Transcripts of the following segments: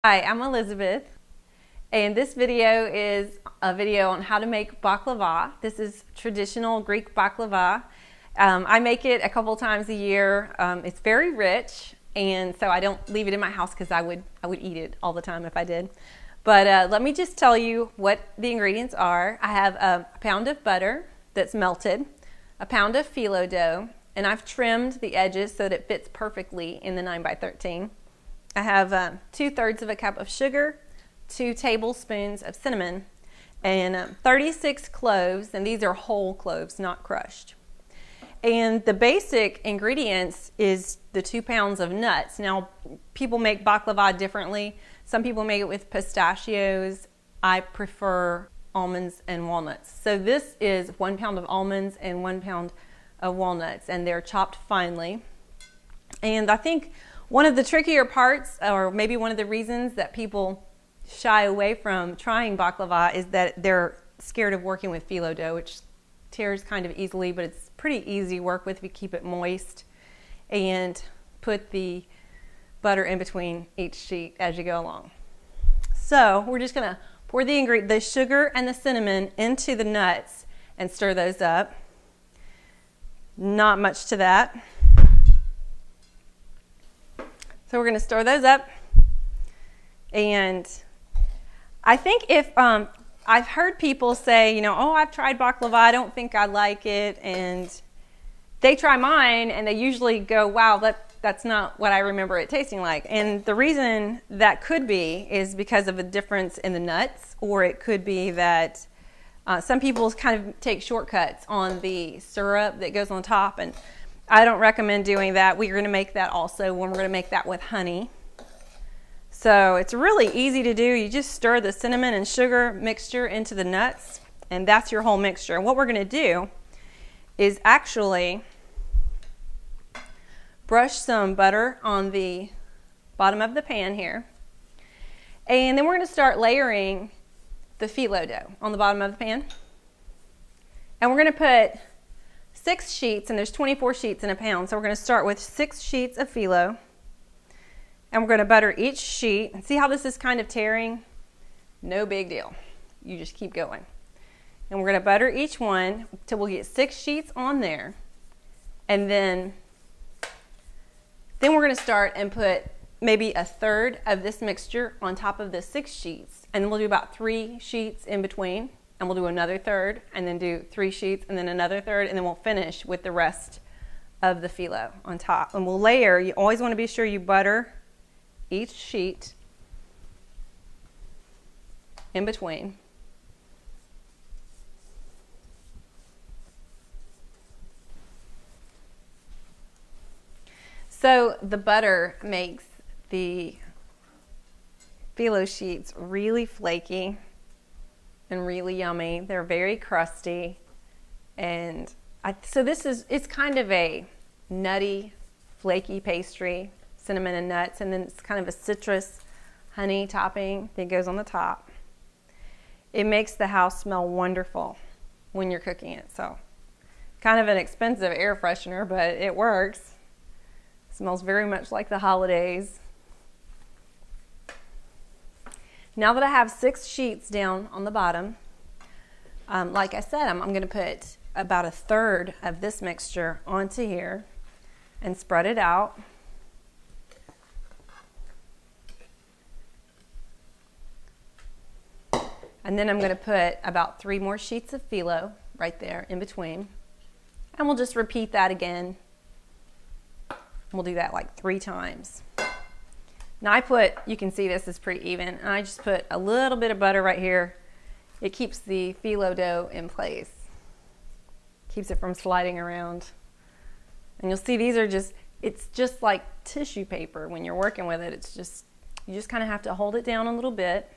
Hi, I'm Elizabeth, and this video is a video on how to make baklava. This is traditional Greek baklava. I make it a couple times a year. It's very rich, and so I don't leave it in my house because I would eat it all the time if I did. But let me just tell you what the ingredients are. I have a pound of butter that's melted, a pound of filo dough, and I've trimmed the edges so that it fits perfectly in the 9x13. I have 2/3 of a cup of sugar, 2 tablespoons of cinnamon, and 36 cloves, and these are whole cloves, not crushed. And the basic ingredients is the 2 pounds of nuts. Now, people make baklava differently. Some people make it with pistachios. I prefer almonds and walnuts. So this is 1 pound of almonds and 1 pound of walnuts, and they're chopped finely. And I think one of the trickier parts, or maybe one of the reasons that people shy away from trying baklava, is that they're scared of working with filo dough, which tears kind of easily, but it's pretty easy to work with if you keep it moist and put the butter in between each sheet as you go along. So we're just gonna pour the sugar and the cinnamon into the nuts and stir those up. Not much to that. So we're going to stir those up, and I think if I've heard people say, you know, oh, I've tried baklava, I don't think I like it, and they try mine and they usually go, wow, that's not what I remember it tasting like. And the reason that could be is because of a difference in the nuts, or it could be that some people kind of take shortcuts on the syrup that goes on top, and I don't recommend doing that. We're going to make that also when we're going to make that with honey. So it's really easy to do. You just stir the cinnamon and sugar mixture into the nuts, and that's your whole mixture. And what we're going to do is actually brush some butter on the bottom of the pan here. And then we're going to start layering the filo dough on the bottom of the pan. And we're going to put 6 sheets, and there's 24 sheets in a pound. So we're going to start with 6 sheets of filo, and we're going to butter each sheet. And see how this is kind of tearing? No big deal. You just keep going. And we're going to butter each one till we get 6 sheets on there. And then we're going to start and put maybe 1/3 of this mixture on top of the 6 sheets. And then we'll do about 3 sheets in between. And we'll do another 1/3, and then do 3 sheets, and then another 1/3, and then we'll finish with the rest of the filo on top. And we'll layer. You always want to be sure you butter each sheet in between. So the butter makes the filo sheets really flaky and really yummy. They're very crusty, and so it's kind of a nutty, flaky pastry, cinnamon and nuts, and then it's kind of a citrus honey topping that goes on the top. It makes the house smell wonderful when you're cooking it. So kind of an expensive air freshener, but it works. It smells very much like the holidays. Now that I have 6 sheets down on the bottom, like I said, I'm going to put about 1/3 of this mixture onto here and spread it out. And then I'm going to put about 3 more sheets of filo right there in between. And we'll just repeat that again. We'll do that like 3 times. Now you can see this is pretty even, and I just put a little bit of butter right here. It keeps the filo dough in place. Keeps it from sliding around. And you'll see it's just like tissue paper when you're working with it. You just kind of have to hold it down a little bit.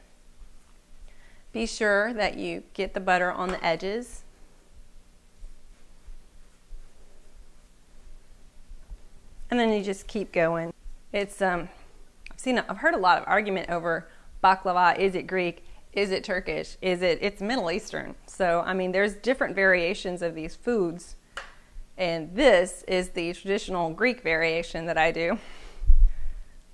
Be sure that you get the butter on the edges. And then you just keep going. I've heard a lot of argument over baklava. Is it Greek? Is it Turkish? It's Middle Eastern. So, I mean, there's different variations of these foods. And this is the traditional Greek variation that I do.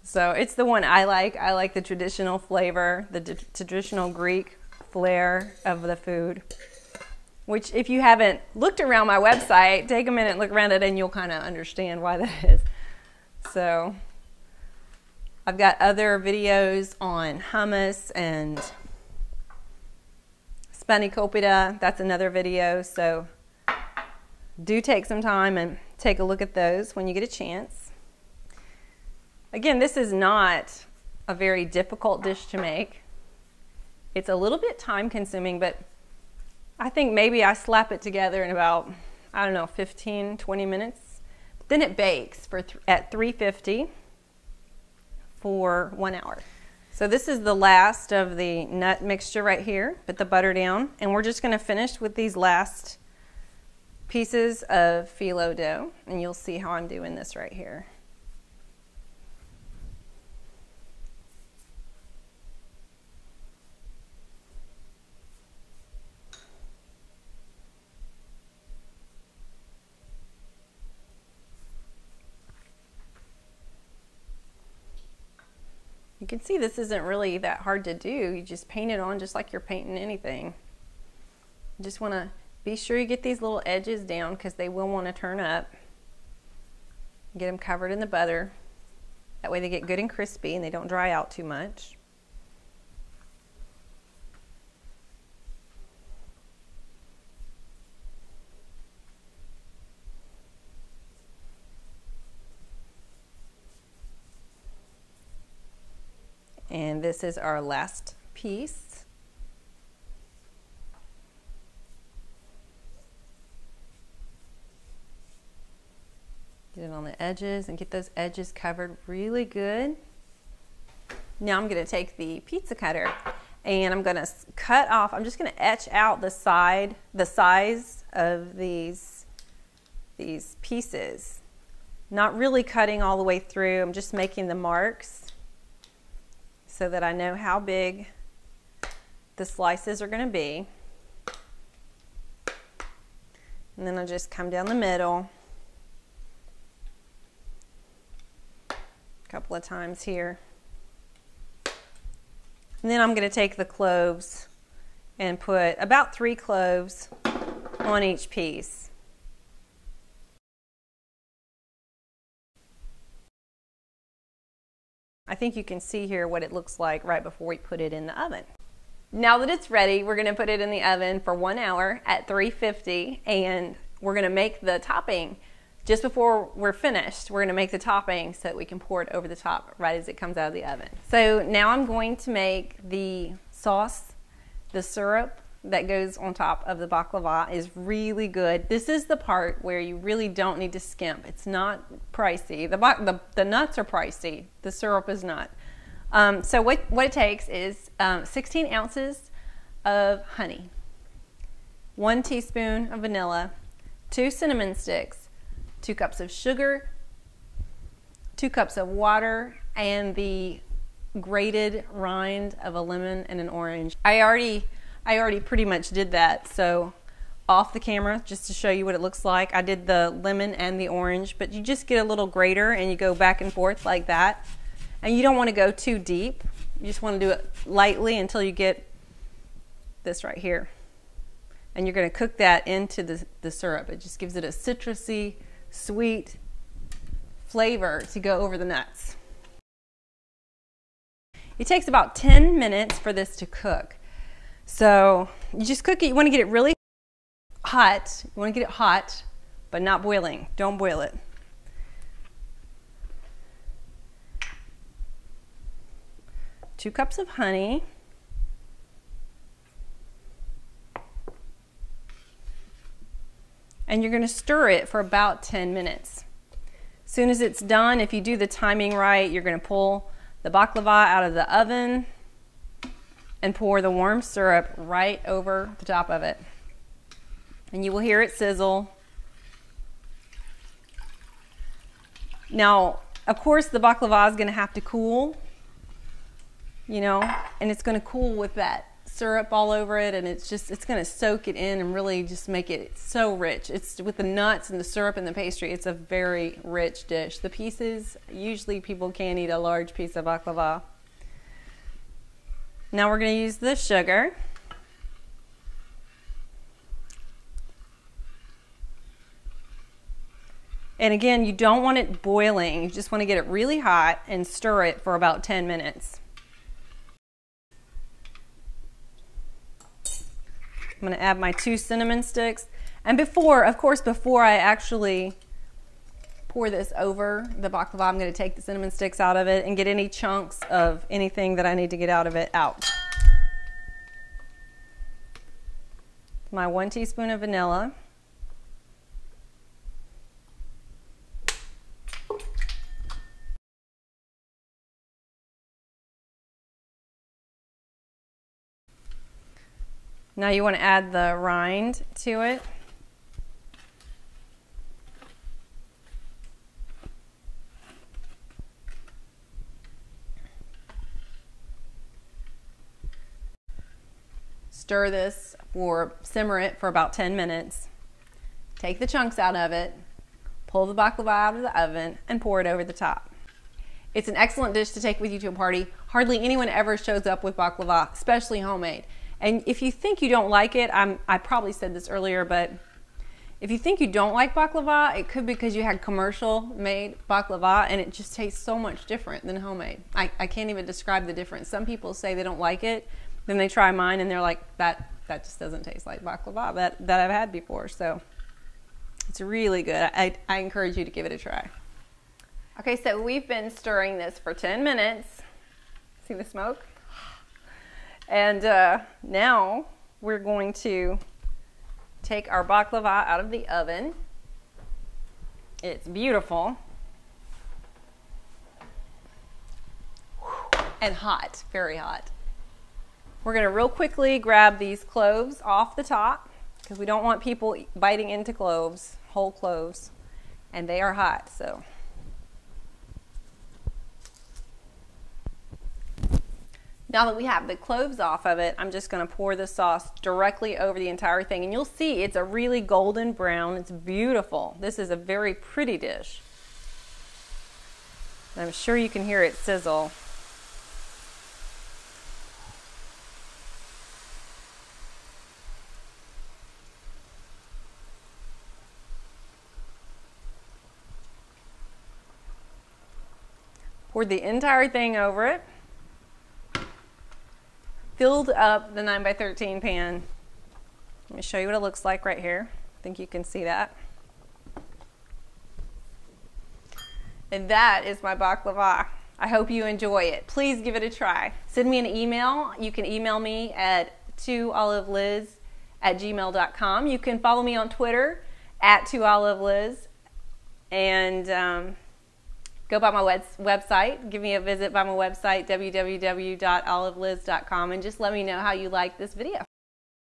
So it's the one I like. I like the traditional flavor, the traditional Greek flair of the food. Which, if you haven't looked around my website, take a minute, look around it, and you'll kind of understand why that is. So I've got other videos on hummus and spanakopita. That's another video. So do take some time and take a look at those when you get a chance. Again, this is not a very difficult dish to make. It's a little bit time consuming, but I think maybe I slap it together in about, I don't know, 15, 20 minutes. Then it bakes at 350 for 1 hour. So this is the last of the nut mixture right here. Put the butter down, and we're just going to finish with these last pieces of filo dough, and you'll see how I'm doing this right here. You can see this isn't really that hard to do. You just paint it on just like you're painting anything. You just want to be sure you get these little edges down because they will want to turn up. Get them covered in the butter. That way they get good and crispy and they don't dry out too much. And this is our last piece. Get it on the edges and get those edges covered really good. Now I'm going to take the pizza cutter and I'm going to cut off, I'm just going to etch out the size of these pieces. Not really cutting all the way through, I'm just making the marks so that I know how big the slices are going to be. And then I'll just come down the middle a couple of times here. And then I'm going to take the cloves and put about 3 cloves on each piece. I think you can see here what it looks like right before we put it in the oven. Now that it's ready, we're going to put it in the oven for 1 hour at 350, and we're going to make the topping just before we're finished. We're going to make the topping so that we can pour it over the top right as it comes out of the oven. So now I'm going to make the sauce. The syrup that goes on top of the baklava is really good. This is the part where you really don't need to skimp. It's not pricey. The nuts are pricey. The syrup is not. So what it takes is 16 ounces of honey, 1 teaspoon of vanilla, 2 cinnamon sticks, 2 cups of sugar, 2 cups of water, and the grated rind of a lemon and an orange. I already pretty much did that, so off the camera just to show you what it looks like. I did the lemon and the orange, but you just get a little grater and you go back and forth like that. And you don't want to go too deep. You just want to do it lightly until you get this right here. And you're going to cook that into the syrup. It just gives it a citrusy, sweet flavor to go over the nuts. It takes about 10 minutes for this to cook. So you just cook it. You want to get it really hot. You want to get it hot, but not boiling. Don't boil it. Two cups of honey. And you're going to stir it for about 10 minutes. As soon as it's done, if you do the timing right, you're going to pull the baklava out of the oven and pour the warm syrup right over the top of it. And you will hear it sizzle. Now, of course, the baklava is going to have to cool, you know, and it's going to cool with that syrup all over it, and it's going to soak it in and really just make it so rich. It's with the nuts and the syrup and the pastry, it's a very rich dish. The pieces, usually people can't eat a large piece of baklava. Now we're going to use the sugar. And again, you don't want it boiling. You just want to get it really hot and stir it for about 10 minutes. I'm going to add my 2 cinnamon sticks. And before I actually pour this over the baklava, I'm going to take the cinnamon sticks out of it and get any chunks of anything that I need to get out of it out. My 1 teaspoon of vanilla. Now you want to add the rind to it. Stir this simmer it for about 10 minutes. Take the chunks out of it, pull the baklava out of the oven, and pour it over the top. It's an excellent dish to take with you to a party. Hardly anyone ever shows up with baklava, especially homemade. And if you think you don't like it, I probably said this earlier, but if you think you don't like baklava, it could be because you had commercial made baklava and it just tastes so much different than homemade. I can't even describe the difference. Some people say they don't like it, then they try mine and they're like, that just doesn't taste like baklava that I've had before. So it's really good. I encourage you to give it a try. Okay, so we've been stirring this for 10 minutes. See the smoke? And now we're going to take our baklava out of the oven. It's beautiful and hot, very hot. We're going to real quickly grab these cloves off the top because we don't want people biting into cloves, whole cloves, and they are hot. So now that we have the cloves off of it, I'm just going to pour the sauce directly over the entire thing. And you'll see it's a really golden brown. It's beautiful. This is a very pretty dish. And I'm sure you can hear it sizzle. Poured the entire thing over it. Filled up the 9x13 pan. Let me show you what it looks like right here. I think you can see that. And that is my baklava. I hope you enjoy it. Please give it a try. Send me an email. You can email me at 2OliveLiz@gmail.com. You can follow me on Twitter at 2OliveLiz. And go by my website, give me a visit by my website, www.oliveliz.com, and just let me know how you like this video.